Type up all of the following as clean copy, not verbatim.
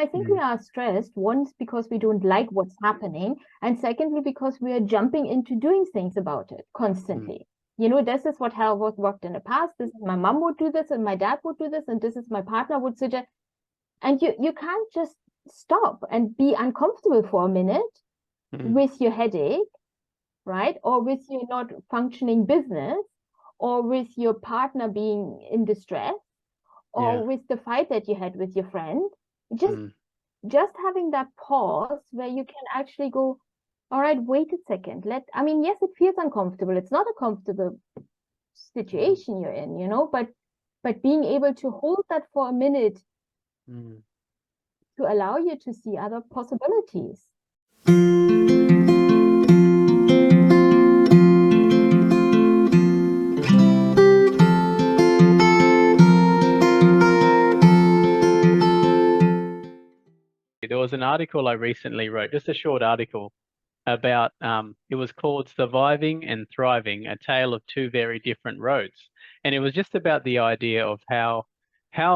I think we are stressed, once because we don't like what's happening, and secondly, because we are jumping into doing things about it constantly. This is what worked in the past. This is my mom would do this, and my dad would do this, and this is my partner would suggest. And you can't just stop and be uncomfortable for a minute with your headache, right? Or with your not functioning business, or with your partner being in distress, or with the fight that you had with your friend. Just having that pause where you can actually go, all right, wait a second. Yes, it feels uncomfortable. It's not a comfortable situation you're in, but being able to hold that for a minute to allow you to see other possibilities. There was an article I recently wrote, just a short article about, it was called Surviving and Thriving, A Tale of Two Very Different Roads. And it was just about the idea of how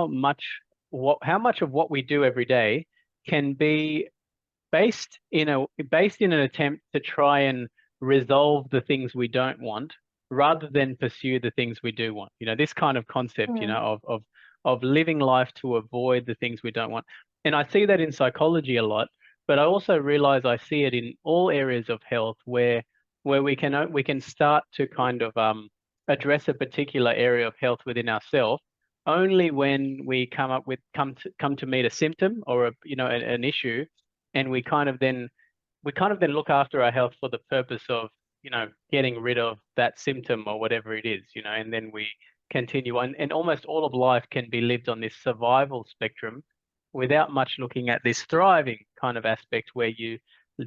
much of what we do every day can be based in an attempt to try and resolve the things we don't want rather than pursue the things we do want. This kind of concept, of living life to avoid the things we don't want. And I see that in psychology a lot, but I also realize I see it in all areas of health where we can start to kind of address a particular area of health within ourselves only when we come to meet a symptom or an issue, and we kind of then look after our health for the purpose of getting rid of that symptom or whatever it is, and then we continue on. And almost all of life can be lived on this survival spectrum without much looking at this thriving kind of aspect where you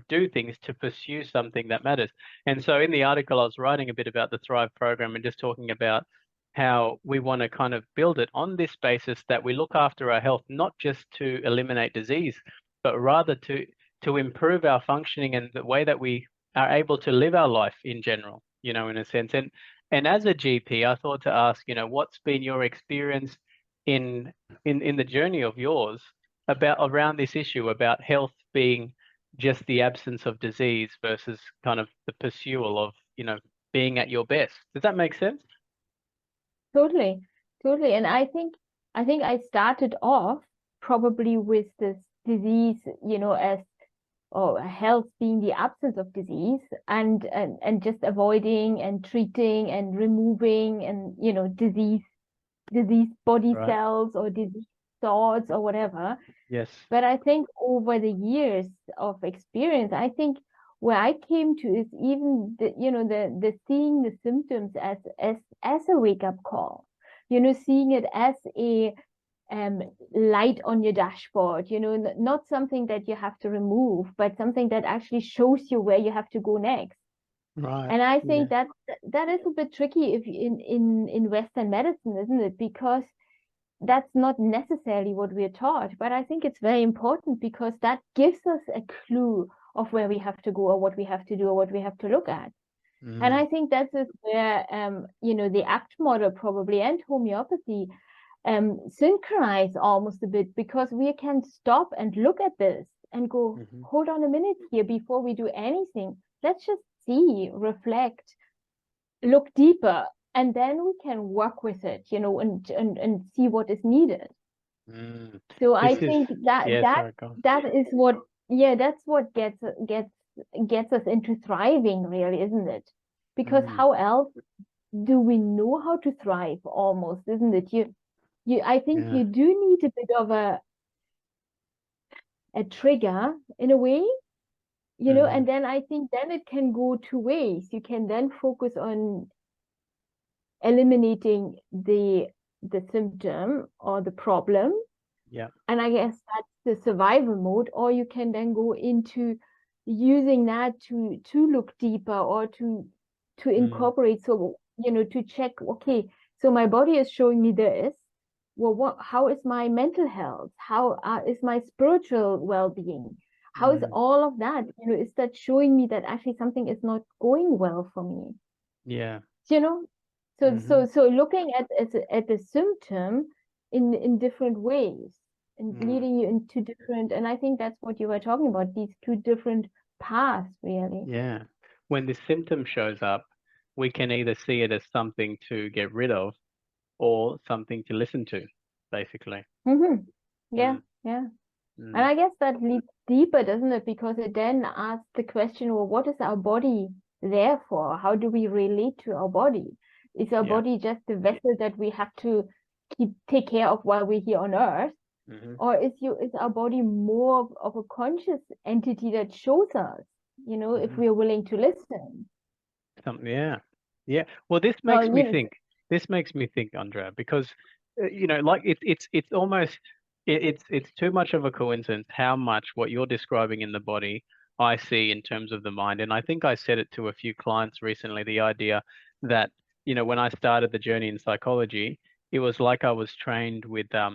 do things to pursue something that matters. And so in the article, I was writing a bit about the Thrive program and just talking about how we want to kind of build it on this basis that we look after our health, not just to eliminate disease, but rather to improve our functioning and the way that we are able to live our life in general, in a sense. And as a GP, I thought to ask, what's been your experience in the journey of yours around this issue about health being just the absence of disease versus kind of the pursual of, being at your best. Does that make sense? Totally. And I think I started off probably with this disease, as health being the absence of disease, and just avoiding and treating and removing and disease body cells or disease thoughts or whatever. Yes. But I think over the years of experience, I think where I came to is even the seeing the symptoms as a wake-up call, seeing it as a light on your dashboard, not something that you have to remove, but something that actually shows you where you have to go next. Right. And I think that is a bit tricky if in Western medicine, isn't it? Because that's not necessarily what we're taught, but I think it's very important because that gives us a clue of where we have to go or what we have to do or what we have to look at. And I think that's where the ACT model probably and homeopathy synchronize almost a bit, because we can stop and look at this and go, hold on a minute here before we do anything. Let's just see, reflect, look deeper, and then we can work with it, and see what is needed. So I think that is what, that's what gets us into thriving, really, isn't it? Because how else do we know how to thrive, almost, isn't it? I think you do need a bit of a trigger in a way, and then I think then it can go two ways. You can then focus on eliminating the symptom or the problem. Yeah. And I guess that's the survival mode, or you can then go into using that to look deeper or to incorporate. So, to check, okay, so my body is showing me this. Well, how is my mental health? How is my spiritual well-being? How is all of that? Is that showing me that actually something is not going well for me? Yeah. So looking at the symptom in different ways and leading you into different, and I think that's what you were talking about, these two different paths, really. Yeah. When the symptom shows up, we can either see it as something to get rid of or something to listen to, basically. Yeah, Mm, yeah. And mm, I guess that leads deeper, doesn't it? Because it then asks the question, well, what is our body there for? How do we relate to our body? Is our yeah. body just a vessel that we have to take care of while we're here on Earth? Hmm. Or is our body more of a conscious entity that shows us, if Hmm. we are willing to listen? Yeah. Yeah. Well, this Oh, makes me think. This makes me think, Andrea, because like it's almost it's too much of a coincidence how much what you're describing in the body I see in terms of the mind. And I think I said it to a few clients recently, the idea that, when I started the journey in psychology, it was like I was trained with I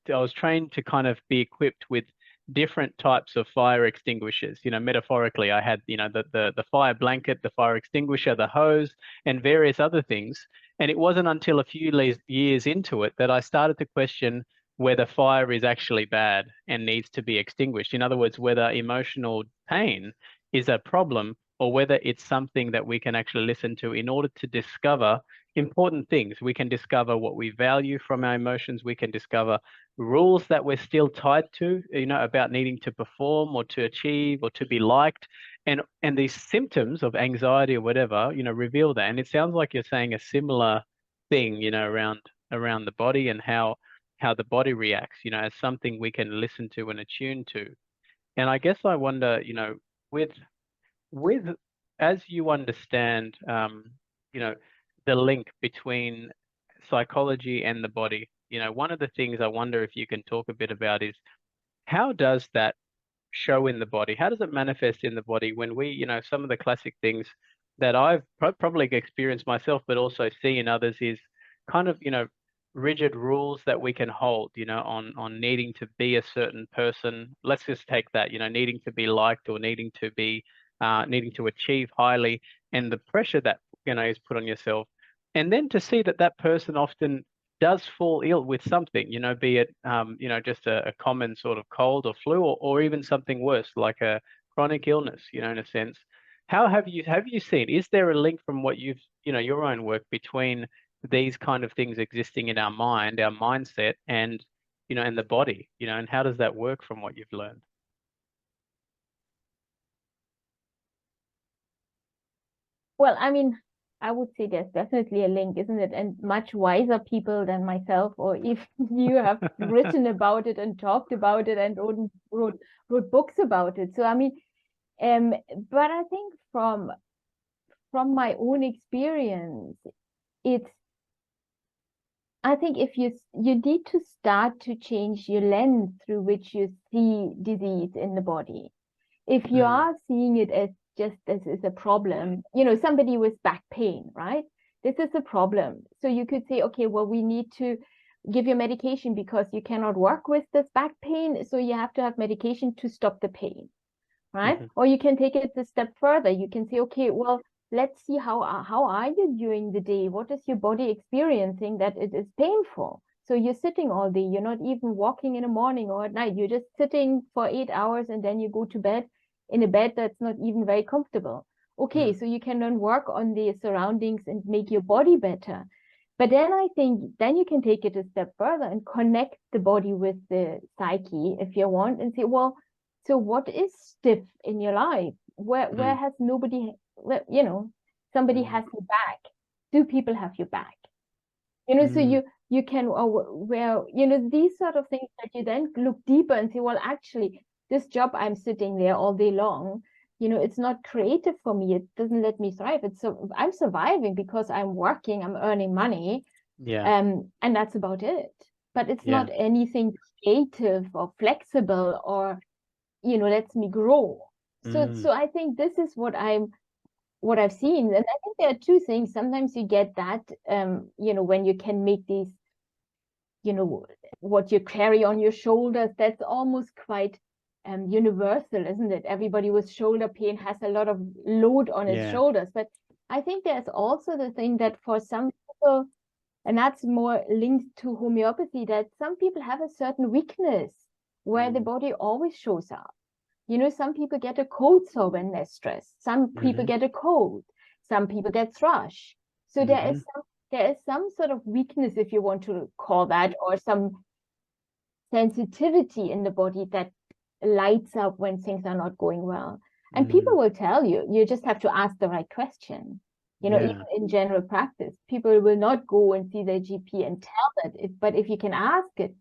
was trained to kind of be equipped with different types of fire extinguishers. Metaphorically, I had, the fire blanket, the fire extinguisher, the hose, and various other things. And it wasn't until a few years into it that I started to question whether fire is actually bad and needs to be extinguished. In other words, whether emotional pain is a problem or whether it's something that we can actually listen to in order to discover important things. We can discover what we value from our emotions. We can discover rules that we're still tied to, about needing to perform or to achieve or to be liked. And these symptoms of anxiety or whatever, reveal that. And it sounds like you're saying a similar thing, around the body and how the body reacts, as something we can listen to and attune to. And I guess I wonder, with with as you understand, you know, the link between psychology and the body, one of the things I wonder if you can talk a bit about is how does that show in the body? How does it manifest in the body when we, some of the classic things that I've probably experienced myself, but also see in others is kind of, rigid rules that we can hold, on needing to be a certain person. Let's just take that, needing to be liked or needing to achieve highly, and the pressure that, is put on yourself. And then to see that that person often does fall ill with something, be it, just a common sort of cold or flu, or even something worse, like a chronic illness, in a sense. How have you seen, is there a link from what you've, your own work between these kind of things existing in our mind, our mindset, and, and the body, and how does that work from what you've learned? Well, I mean, I would say there's definitely a link, isn't it? And much wiser people than myself, or if you have written about it and talked about it and wrote books about it. So I mean, but I think from my own experience, it's I think if you need to start to change your lens through which you see disease in the body. If you Mm, are seeing it as just this is a problem, somebody with back pain, right? This is a problem. So you could say, okay, well, we need to give you medication because you cannot work with this back pain. So you have to have medication to stop the pain, right? mhm, Or you can take it a step further. You can say, okay, well, let's see how are you during the day? What is your body experiencing that it is painful? So you're sitting all day. You're not even walking in the morning or at night. You're just sitting for 8 hours and then you go to bed in a bed that's not even very comfortable. Okay, mm, so you can then work on the surroundings and make your body better. But then I think then you can take it a step further and connect the body with the psyche if you want and say, well, so what is stiff in your life? Where mm, has nobody, somebody mm, has your back? Do people have your back? So mm. you can where these sort of things that you then look deeper and say, well, actually, this job I'm sitting there all day long, it's not creative for me. It doesn't let me thrive. I'm surviving because I'm working, I'm earning money, Yeah, and that's about it. But it's yeah. not anything creative or flexible or lets me grow. So Mm, so I think this is what I've seen. And I think there are two things. Sometimes you get that when you can make these, what you carry on your shoulders, that's almost quite universal, isn't it? Everybody with shoulder pain has a lot of load on his yeah. shoulders. But I think there's also the thing that for some people And that's more linked to homeopathy, that some people have a certain weakness where the body always shows up. You know, some people get a cold sore when they're stressed. Some people get a cold. Some people get thrush. So there is some sort of weakness, if you want to call that, or some sensitivity in the body that lights up when things are not going well. And people will tell you, you just have to ask the right question. You know, even in general practice, people will not go and see their GP and tell that. But if you can ask it,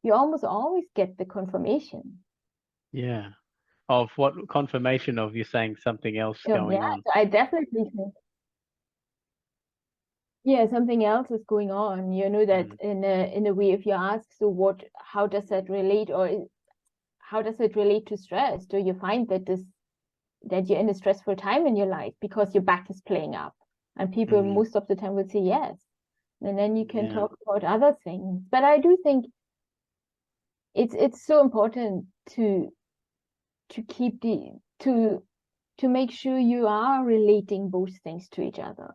you almost always get the confirmation. Yeah. Of what confirmation of you saying something else going on? So I definitely think, something else is going on. You know, that in a way, if you ask, so how does that relate, or how does it relate to stress? Do you find that that you're in a stressful time in your life because your back is playing up? And people most of the time will say yes. And then you can talk about other things. But I do think it's so important to keep to make sure you are relating both things to each other.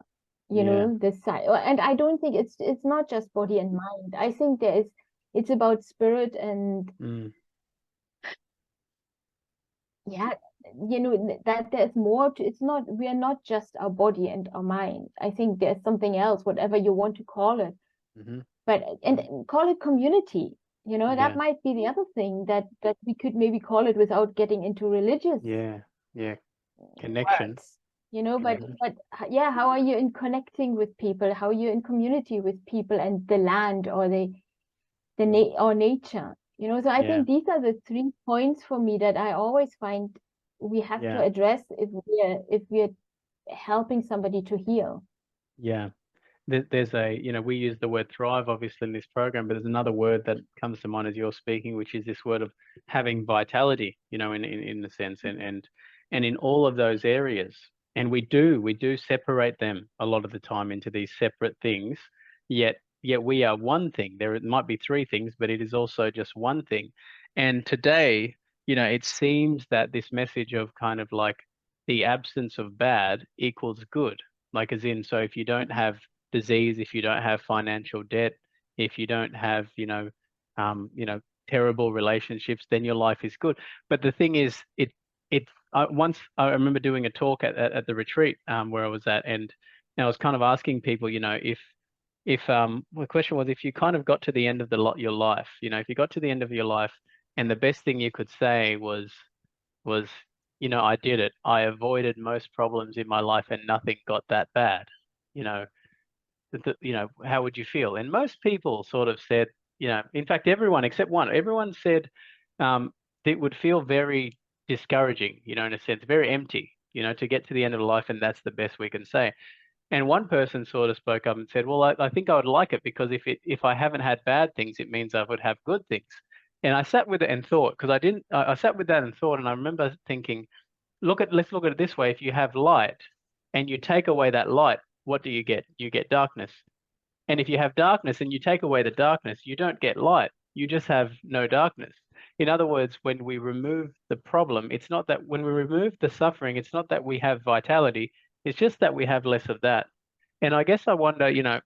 You know, this side. And I don't think it's not just body and mind. I think it's about spirit and you know, that there's more to, it's not, we are not just our body and our mind. I think there's something else, whatever you want to call it. But and call it community. You know, that might be the other thing that we could maybe call it without getting into religious connection. words. You know, but how are you in connecting with people? How are you in community with people and the land, or or nature? You know, so I think these are the 3 points for me that I always find we have to address if we're helping somebody to heal. There's we use the word thrive obviously in this program, but there's another word that comes to mind as you're speaking, which is this word of having vitality, you know, in the sense, and in all of those areas. And we do separate them a lot of the time into these separate things, yet we are one thing. There might be 3 things, but it is also just one thing. And today, you know, it seems that this message of kind of like the absence of bad equals good, like as in, so if you don't have disease, if you don't have financial debt, if you don't have, terrible relationships, then your life is good. But the thing is, once I remember doing a talk at the retreat where I was at, and I was kind of asking people, you know, if the question was, if you kind of got to the end of your life, you know, if you got to the end of your life and the best thing you could say was, you know, I did it. I avoided most problems in my life and nothing got that bad. You know, how would you feel? And most people sort of said, you know, in fact, everyone except one, everyone said it would feel very discouraging, you know, in a sense, very empty, you know, to get to the end of life, and that's the best we can say. And one person sort of spoke up and said, well, I think I would like it, because if I haven't had bad things, it means I would have good things. And I sat with it and thought, because I sat with that and thought, and I remember thinking, let's look at it this way. If you have light and you take away that light, what do you get? You get darkness. And if you have darkness and you take away the darkness, you don't get light. You just have no darkness. In other words, when we remove the problem, it's not that when we remove the suffering, it's not that we have vitality. It's just that we have less of that. And I guess I wonder, you know,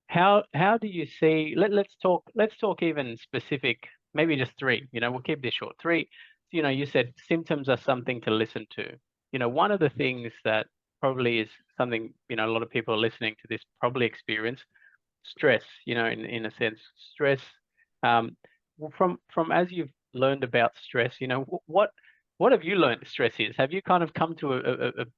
how do you see, let's talk even specific, maybe just 3, you know, we'll keep this short. 3, you know, you said symptoms are something to listen to. You know, one of the things that probably is something, you know, a lot of people are listening to this probably experience stress, you know, in a sense, stress. From as you've learned about stress, you know, what have you learned stress is? Have you kind of come to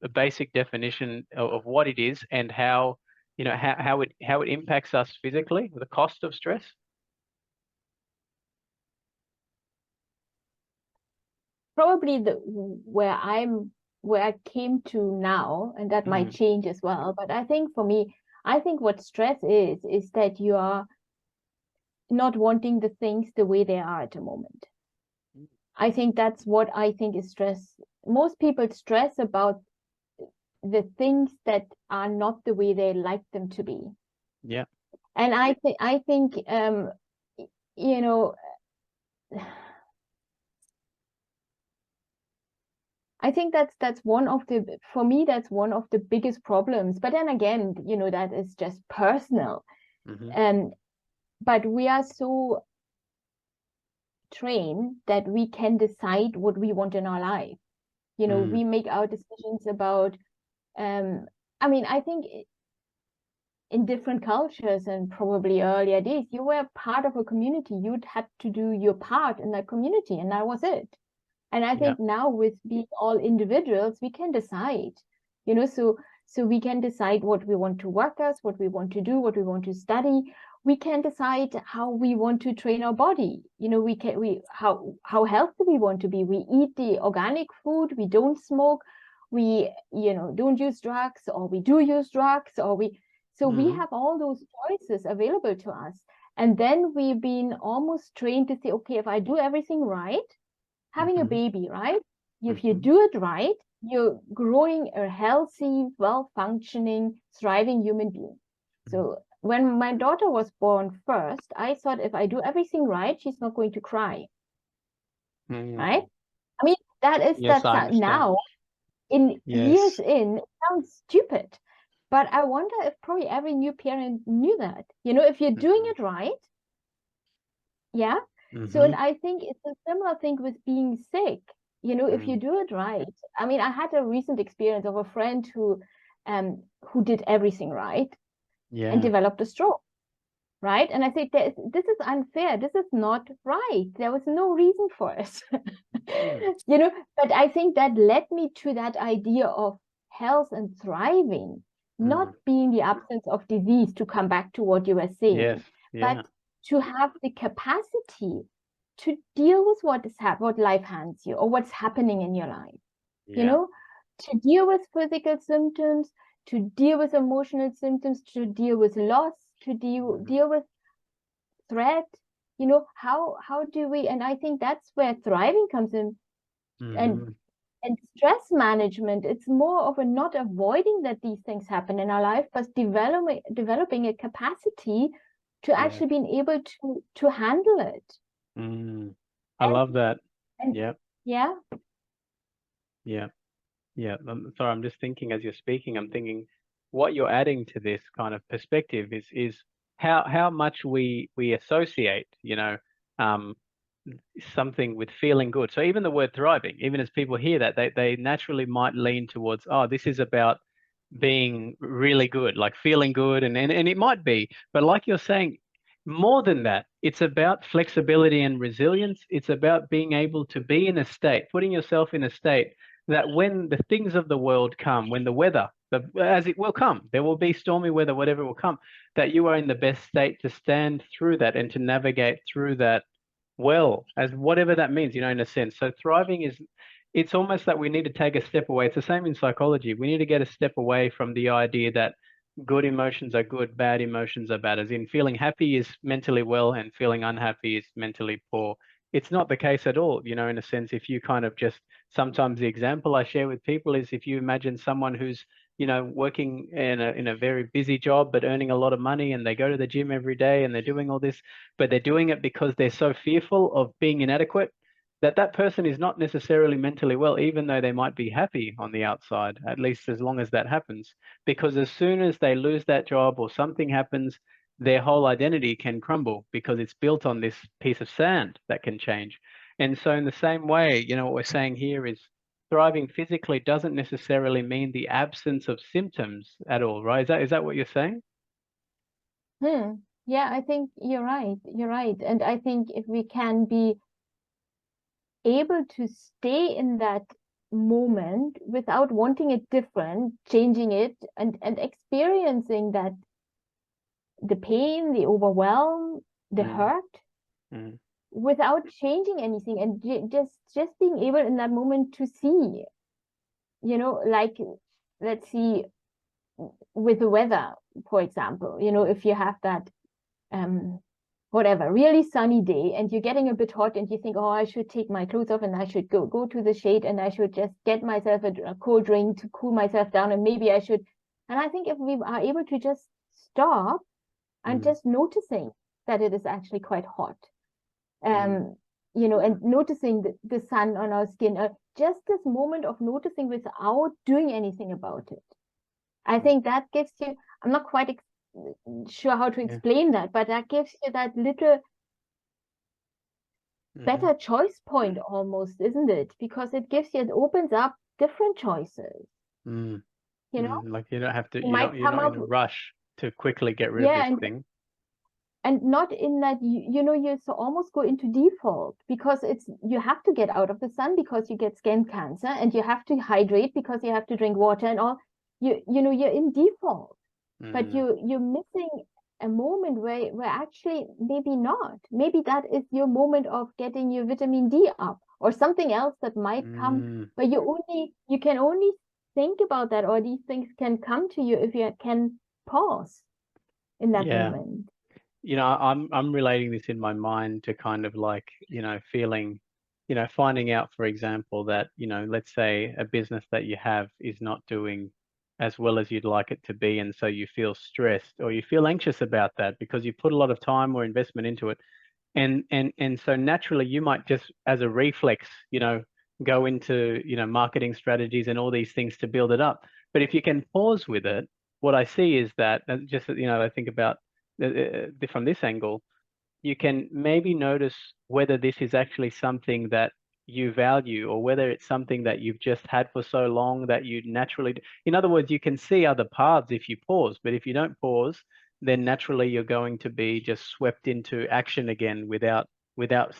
a basic definition of what it is and how, you know, how it impacts us physically, the cost of stress? Probably where I came to now, and that might change as well. But I think for me, I think what stress is that you are not wanting the things the way they are at the moment. I think that's what I think is stress. Most people stress about the things that are not the way they like them to be. Yeah. And I think you know, I think that's one of the, for me, that's one of the biggest problems. But then again, you know, that is just personal. Mm-hmm. But we are so trained that we can decide what we want in our life. We make our decisions about, I mean, I think in different cultures and probably earlier days, you were part of a community. You'd had to do your part in that community, and that was it. And I think now with being all individuals, we can decide, so we can decide what we want to work as, what we want to do, what we want to study. We can decide how we want to train our body. How healthy we want to be. We eat the organic food, we don't smoke, we, don't use drugs, or we do use drugs, or we have all those choices available to us. And then we've been almost trained to say, okay, if I do everything right, having a baby, right? If you do it right, you're growing a healthy, well-functioning, thriving human being. So when my daughter was born first, I thought if I do everything right, she's not going to cry. Right? I mean, Yes, I that's now in years in, it sounds stupid. But I wonder if probably every new parent knew that. If you're doing it right, yeah. So, and I think it's a similar thing with being sick. If you do it right. I mean, I had a recent experience of a friend who did everything right and developed a stroke, right? And I said, this is unfair. This is not right. There was no reason for it. But I think that led me to that idea of health and thriving, not being the absence of disease, to come back to what you were saying, but to have the capacity to deal with what life hands you, or what's happening in your life. To deal with physical symptoms, to deal with emotional symptoms, to deal with loss, to deal with threat. How do we? And I think that's where thriving comes in, and stress management. It's more of a not avoiding that these things happen in our life, but developing a capacity to actually being able to handle it. I love that. Yeah. Yeah. Sorry, I'm just thinking as you're speaking, I'm thinking what you're adding to this kind of perspective is how much we associate, something with feeling good. So even the word thriving, even as people hear that, they naturally might lean towards, oh, this is about being really good, like feeling good, and it might be, but like you're saying, more than that, it's about flexibility and resilience. It's about being able to be in a state, putting yourself in a state that when the things of the world come, when the weather, as it will come, there will be stormy weather, whatever will come, that you are in the best state to stand through that and to navigate through that well, as whatever that means, in a sense. So thriving it's almost that we need to take a step away. It's the same in psychology. We need to get a step away from the idea that good emotions are good, bad emotions are bad, as in feeling happy is mentally well and feeling unhappy is mentally poor. It's not the case at all, in a sense. If you kind of just, sometimes the example I share with people is if you imagine someone who's, working in a very busy job, but earning a lot of money, and they go to the gym every day and they're doing all this, but they're doing it because they're so fearful of being inadequate, that person is not necessarily mentally well, even though they might be happy on the outside, at least as long as that happens. Because as soon as they lose that job or something happens, their whole identity can crumble because it's built on this piece of sand that can change. And so in the same way, what we're saying here is thriving physically doesn't necessarily mean the absence of symptoms at all, right? Is that what you're saying? Yeah, I think you're right. You're right. And I think if we can be able to stay in that moment without wanting it different, changing it, and experiencing that, the pain, the overwhelm, the hurt, without changing anything, and just being able in that moment to see, like, let's see, with the weather, for example, if you have that whatever, really sunny day, and you're getting a bit hot, and you think, oh, I should take my clothes off, and I should go to the shade, and I should just get myself a cold drink to cool myself down, and maybe I should. And I think if we are able to just stop and just noticing that it is actually quite hot, and noticing the sun on our skin, just this moment of noticing without doing anything about it. I think that gives you, I'm not quite sure how to explain that, but that gives you that little better choice point almost, isn't it? Because it opens up different choices. You know, Like you don't have to, you might you're come not up, in a rush to quickly get rid of yeah, this thing. and not in that you almost go into default, because you have to get out of the sun because you get skin cancer, and you have to hydrate because you have to drink water and all. You're in default, but you're missing a moment where actually maybe not. Maybe that is your moment of getting your vitamin D up, or something else that might come. But you can only think about that, or these things can come to you if you can pause in that moment. I'm relating this in my mind to kind of like, feeling, finding out, for example, that, let's say a business that you have is not doing as well as you'd like it to be. And so you feel stressed or you feel anxious about that because you put a lot of time or investment into it. And so naturally you might just as a reflex, go into, marketing strategies and all these things to build it up. But if you can pause with it, what I see is that just, I think about from this angle, you can maybe notice whether this is actually something that you value or whether it's something that you've just had for so long that you naturally do. In other words, you can see other paths if you pause, but if you don't pause, then naturally you're going to be just swept into action again without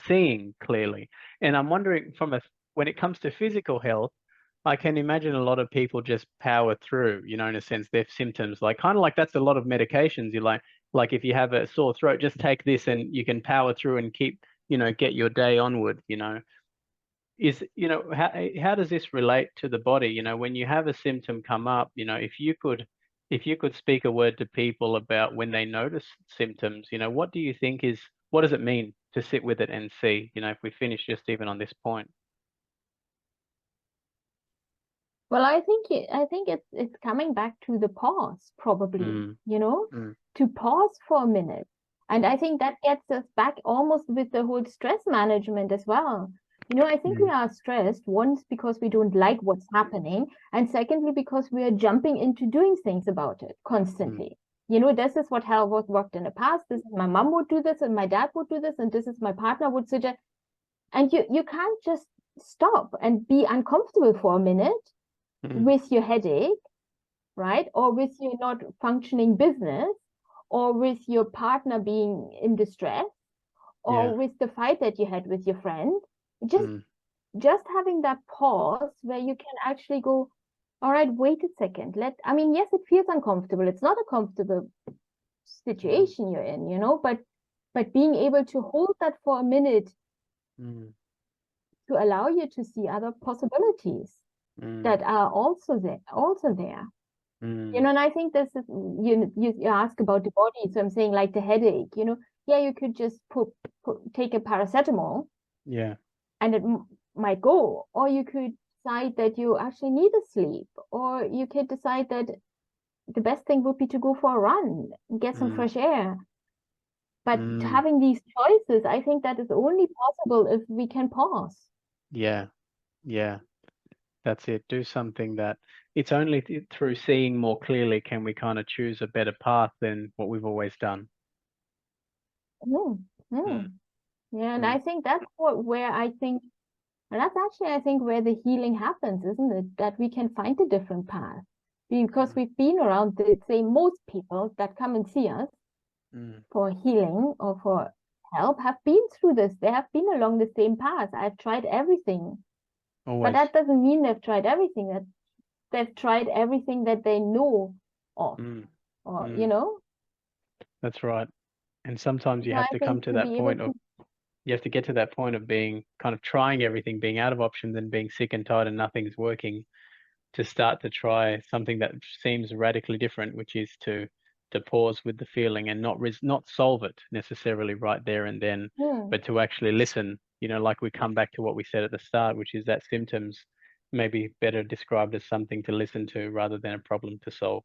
seeing clearly. And I'm wondering when it comes to physical health, I can imagine a lot of people just power through, in a sense, their symptoms, like kind of like that's a lot of medications. You're like if you have a sore throat, just take this and you can power through and keep, get your day onward, how does this relate to the body? When you have a symptom come up, if you could speak a word to people about when they notice symptoms, what does it mean to sit with it and see, if we finish just even on this point? Well, I think it's coming back to the pause, probably, to pause for a minute. And I think that gets us back almost with the whole stress management as well. I think we are stressed, once because we don't like what's happening, and secondly because we are jumping into doing things about it constantly. This is what worked in the past. This is my mom would do this, and my dad would do this, and this is my partner would suggest. And you can't just stop and be uncomfortable for a minute with your headache, right? Or with your not functioning business, or with your partner being in distress, or with the fight that you had with your friend. Just having that pause where you can actually go, all right, wait a second. Yes, it feels uncomfortable. It's not a comfortable situation you're in, but being able to hold that for a minute to allow you to see other possibilities that are also there. And I think this is, you ask about the body, so I'm saying like the headache, you could just take a paracetamol, and it might go, or you could decide that you actually need a sleep, or you could decide that the best thing would be to go for a run and get some fresh air. But having these choices, I think that is only possible if we can pause. Yeah. That's it. Do something that it's only through seeing more clearly can we kind of choose a better path than what we've always done. Yeah, and I think that's where I think, and that's actually, I think, where the healing happens, isn't it? That we can find a different path. Because we've been around most people that come and see us for healing or for help have been through this. They have been along the same path. I've tried everything. Always. But that doesn't mean they've tried everything. That they've tried everything that they know of. Or, That's right. And sometimes you so have I to come think to to that be able point of, you have to get to that point of being kind of trying everything, being out of options and being sick and tired and nothing's working, to start to try something that seems radically different, which is to pause with the feeling and not solve it necessarily right there and then, but to actually listen, like we come back to what we said at the start, which is that symptoms may be better described as something to listen to rather than a problem to solve.